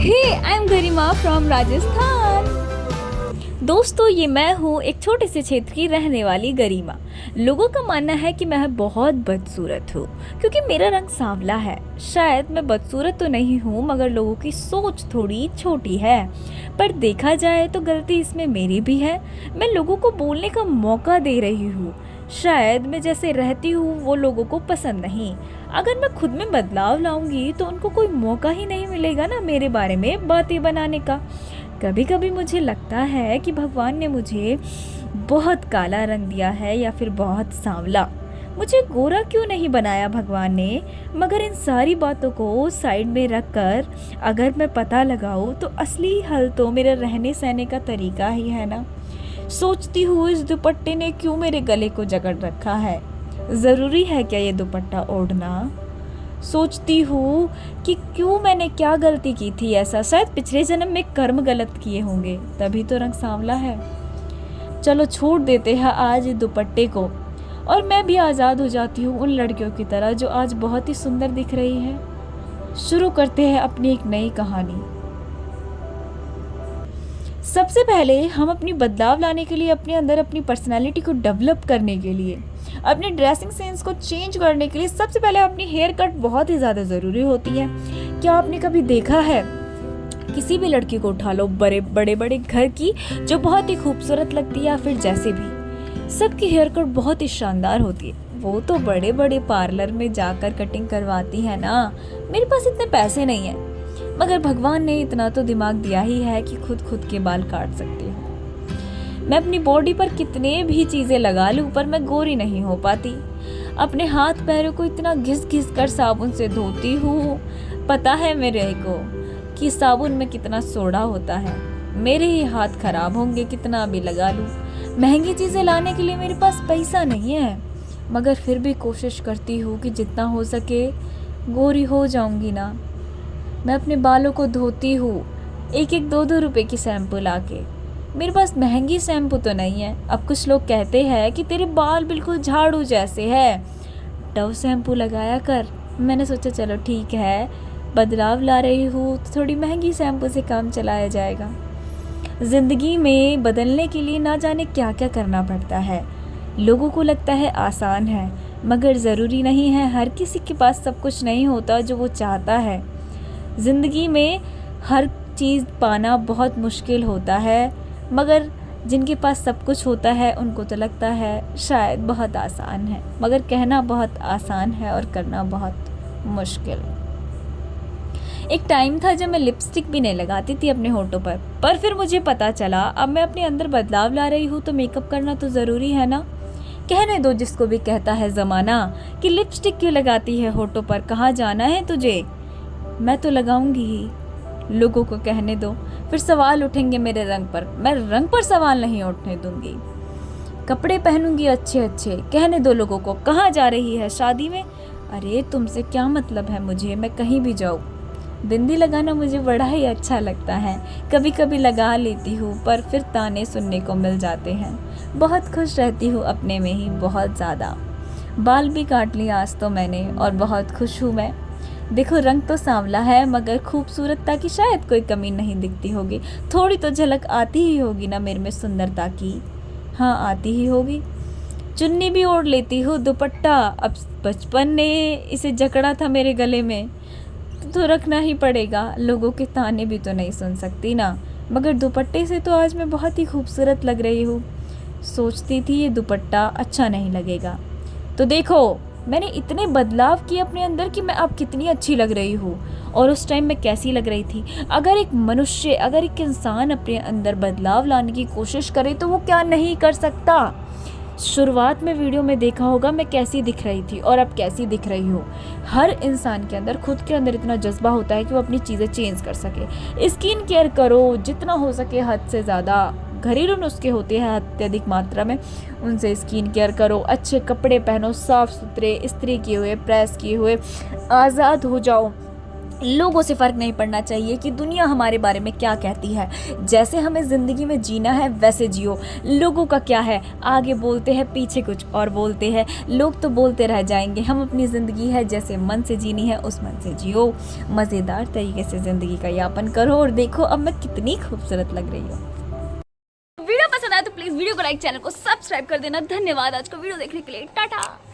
Hey I am Garima from Rajasthan. दोस्तों, ये मैं हूँ एक छोटे से क्षेत्र की रहने वाली गरिमा। लोगों का मानना है कि मैं बहुत बदसूरत हूँ क्योंकि मेरा रंग सांवला है। शायद मैं बदसूरत तो नहीं हूँ, मगर लोगों की सोच थोड़ी छोटी है। पर देखा जाए तो गलती इसमें मेरी भी है। मैं लोगों को बोलने का मौका दे रही हूँ। शायद मैं जैसे रहती हूँ वो लोगों को पसंद नहीं। अगर मैं खुद में बदलाव लाऊंगी तो उनको कोई मौका ही नहीं मिलेगा ना मेरे बारे में बातें बनाने का। कभी कभी मुझे लगता है कि भगवान ने मुझे बहुत काला रंग दिया है या फिर बहुत सांवला। मुझे गोरा क्यों नहीं बनाया भगवान ने। मगर इन सारी बातों को साइड में रखकर अगर मैं पता लगाऊं तो असली हल तो मेरा रहने सहने का तरीका ही है ना। सोचती हूँ इस दुपट्टे ने क्यों मेरे गले को जकड़ रखा है। ज़रूरी है क्या ये दुपट्टा ओढ़ना। सोचती हूँ कि क्यों मैंने क्या गलती की थी ऐसा। शायद पिछले जन्म में कर्म गलत किए होंगे, तभी तो रंग सांवला है। चलो छोड़ देते हैं आज इस दुपट्टे को और मैं भी आज़ाद हो जाती हूँ उन लड़कियों की तरह जो आज बहुत ही सुंदर दिख रही है। शुरू करते हैं अपनी एक नई कहानी। सबसे पहले हम अपनी बदलाव लाने के लिए अपने अंदर अपनी पर्सनालिटी को डेवलप करने के लिए, अपने ड्रेसिंग सेंस को चेंज करने के लिए सबसे पहले अपनी हेयर कट बहुत ही ज़्यादा ज़रूरी होती है। क्या आपने कभी देखा है, किसी भी लड़की को उठा लो, बड़े बड़े घर की जो बहुत ही खूबसूरत लगती है या फिर जैसे भी, सबकी हेयर कट बहुत ही शानदार होती है। वो तो बड़े बड़े पार्लर में जाकर कटिंग करवाती है ना। मेरे पास इतने पैसे नहीं है, मगर भगवान ने इतना तो दिमाग दिया ही है कि खुद के बाल काट सकती हूँ। मैं अपनी बॉडी पर कितने भी चीज़ें लगा लूँ पर मैं गोरी नहीं हो पाती। अपने हाथ पैरों को इतना घिस कर साबुन से धोती हूँ। पता है मेरे को कि साबुन में कितना सोडा होता है। मेरे ही हाथ खराब होंगे कितना भी लगा लूँ। महंगी चीज़ें लाने के लिए मेरे पास पैसा नहीं है, मगर फिर भी कोशिश करती हूँ कि जितना हो सके गोरी हो जाऊँगी ना। मैं अपने बालों को धोती हूँ एक 2 रुपए की शैम्पू लाके। मेरे पास महंगी शैम्पू तो नहीं है। अब कुछ लोग कहते हैं कि तेरे बाल बिल्कुल झाड़ू जैसे है, डव शैम्पू लगाया कर। मैंने सोचा चलो ठीक है, बदलाव ला रही हूँ तो थोड़ी महंगी शैम्पू से काम चलाया जाएगा। ज़िंदगी में बदलने के लिए ना जाने क्या क्या करना पड़ता है। लोगों को लगता है आसान है, मगर ज़रूरी नहीं है। हर किसी के पास सब कुछ नहीं होता जो वो चाहता है। ज़िंदगी में हर चीज़ पाना बहुत मुश्किल होता है, मगर जिनके पास सब कुछ होता है उनको तो लगता है शायद बहुत आसान है। मगर कहना बहुत आसान है और करना बहुत मुश्किल। एक टाइम था जब मैं लिपस्टिक भी नहीं लगाती थी अपने होठों पर फिर मुझे पता चला अब मैं अपने अंदर बदलाव ला रही हूँ तो मेकअप करना तो ज़रूरी है ना। कहने दो जिसको भी कहता है ज़माना कि लिपस्टिक क्यों लगाती है होठों पर, कहाँ जाना है तुझे। मैं तो लगाऊंगी ही, लोगों को कहने दो। फिर सवाल उठेंगे मेरे रंग पर, मैं रंग पर सवाल नहीं उठने दूंगी। कपड़े पहनूंगी अच्छे अच्छे, कहने दो लोगों को। कहाँ जा रही है, शादी में। अरे तुमसे क्या मतलब है मुझे, मैं कहीं भी जाऊँ। बिंदी लगाना मुझे बड़ा ही अच्छा लगता है। कभी कभी लगा लेती हूँ पर फिर ताने सुनने को मिल जाते हैं। बहुत खुश रहती हूँ अपने में ही, बहुत ज़्यादा। बाल भी काट लिया आज तो मैंने और बहुत खुश हूँ मैं। देखो रंग तो सांवला है, मगर खूबसूरता की शायद कोई कमी नहीं दिखती होगी। थोड़ी तो झलक आती ही होगी ना मेरे में सुंदरता की। हाँ आती ही होगी। चुन्नी भी ओढ़ लेती हूँ, दुपट्टा अब बचपन ने इसे जकड़ा था मेरे गले में तो रखना ही पड़ेगा। लोगों के ताने भी तो नहीं सुन सकती ना, मगर दुपट्टे से तो आज मैं बहुत ही खूबसूरत लग रही हूँ। सोचती थी ये दुपट्टा अच्छा नहीं लगेगा, तो देखो मैंने इतने बदलाव किए अपने अंदर कि मैं अब कितनी अच्छी लग रही हूँ और उस टाइम मैं कैसी लग रही थी। अगर एक मनुष्य, अगर एक इंसान अपने अंदर बदलाव लाने की कोशिश करे तो वो क्या नहीं कर सकता। शुरुआत में वीडियो में देखा होगा मैं कैसी दिख रही थी और अब कैसी दिख रही हूँ। हर इंसान के अंदर, खुद के अंदर इतना जज्बा होता है कि वो अपनी चीज़ें चेंज कर सके। स्किन केयर करो जितना हो सके, हद से ज़्यादा घरेलू नुस्खे होते हैं अत्यधिक मात्रा में, उनसे स्किन केयर करो। अच्छे कपड़े पहनो, साफ़ सुथरे, इस्त्री किए हुए, प्रेस किए हुए। आज़ाद हो जाओ लोगों से फ़र्क नहीं पड़ना चाहिए कि दुनिया हमारे बारे में क्या कहती है। जैसे हमें ज़िंदगी में जीना है वैसे जियो। लोगों का क्या है, आगे बोलते हैं पीछे कुछ और बोलते हैं। लोग तो बोलते रह जाएंगे, हम अपनी ज़िंदगी है जैसे मन से जीनी है उस मन से जियो। मज़ेदार तरीके से ज़िंदगी का यापन करो और देखो अब मैं कितनी खूबसूरत लग रही हूँ। वीडियो पसंद आया तो प्लीज़ वीडियो को लाइक, चैनल को सब्सक्राइब कर देना। धन्यवाद आज को वीडियो देखने के लिए। टाटा।